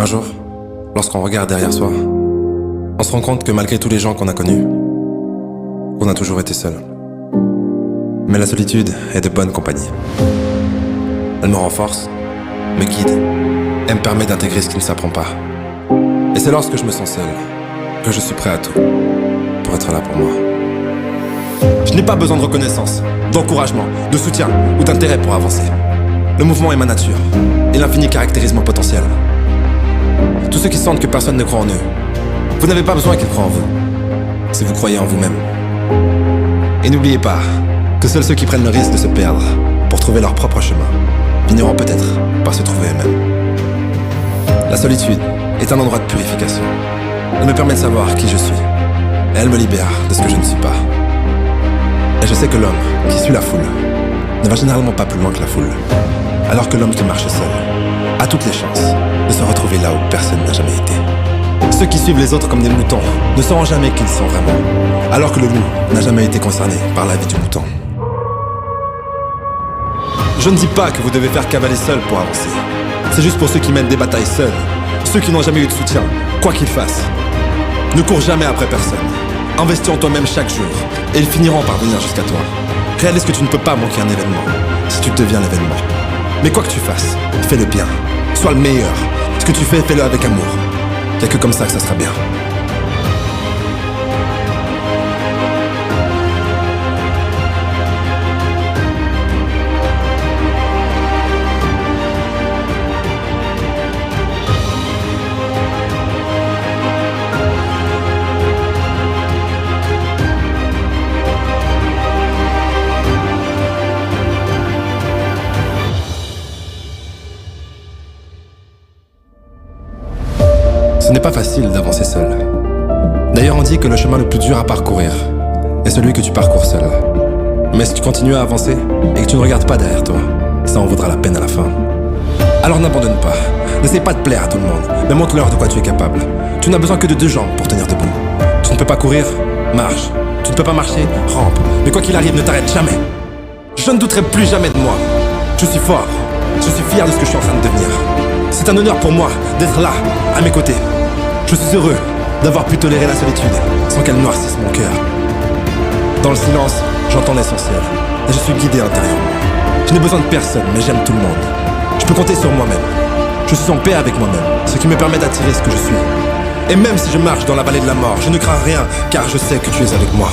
Un jour, lorsqu'on regarde derrière soi, on se rend compte que malgré tous les gens qu'on a connus, on a toujours été seul. Mais la solitude est de bonne compagnie. Elle me renforce, me guide et me permet d'intégrer ce qui ne s'apprend pas. Et c'est lorsque je me sens seul que je suis prêt à tout pour être là pour moi. Je n'ai pas besoin de reconnaissance, d'encouragement, de soutien ou d'intérêt pour avancer. Le mouvement est ma nature et l'infini caractérise mon potentiel. Tous ceux qui sentent que personne ne croit en eux, vous n'avez pas besoin qu'ils croient en vous, si vous croyez en vous-même. Et n'oubliez pas que seuls ceux qui prennent le risque de se perdre pour trouver leur propre chemin finiront peut-être par se trouver eux-mêmes. La solitude est un endroit de purification. Elle me permet de savoir qui je suis, et elle me libère de ce que je ne suis pas. Et je sais que l'homme qui suit la foule ne va généralement pas plus loin que la foule, alors que l'homme qui marche seul a toutes les chances de se retrouver là où personne n'a jamais été. Ceux qui suivent les autres comme des moutons ne sauront jamais qui ils sont vraiment, alors que le loup n'a jamais été concerné par la vie du mouton. Je ne dis pas que vous devez faire cavaler seul pour avancer. C'est juste pour ceux qui mènent des batailles seuls, ceux qui n'ont jamais eu de soutien, quoi qu'ils fassent. Ne cours jamais après personne. Investis en toi-même chaque jour, et ils finiront par venir jusqu'à toi. Réalise que tu ne peux pas manquer un événement, si tu deviens l'événement. Mais quoi que tu fasses, fais le bien. Sois le meilleur. Ce que tu fais, fais-le avec amour. Y'a que comme ça que ça sera bien. Ce n'est pas facile d'avancer seul. D'ailleurs, on dit que le chemin le plus dur à parcourir est celui que tu parcours seul. Mais si tu continues à avancer et que tu ne regardes pas derrière toi, ça en vaudra la peine à la fin. Alors n'abandonne pas. N'essaie pas de plaire à tout le monde, mais montre-leur de quoi tu es capable. Tu n'as besoin que de 2 jambes pour tenir debout. Tu ne peux pas courir? Marche. Tu ne peux pas marcher? Rampe. Mais quoi qu'il arrive, ne t'arrête jamais. Je ne douterai plus jamais de moi. Je suis fort. Je suis fier de ce que je suis en train de devenir. C'est un honneur pour moi d'être là, à mes côtés. Je suis heureux d'avoir pu tolérer la solitude sans qu'elle noircisse mon cœur. Dans le silence, j'entends l'essentiel et je suis guidé intérieurement. Je n'ai besoin de personne, mais j'aime tout le monde. Je peux compter sur moi-même. Je suis en paix avec moi-même, ce qui me permet d'attirer ce que je suis. Et même si je marche dans la vallée de la mort, je ne crains rien car je sais que tu es avec moi.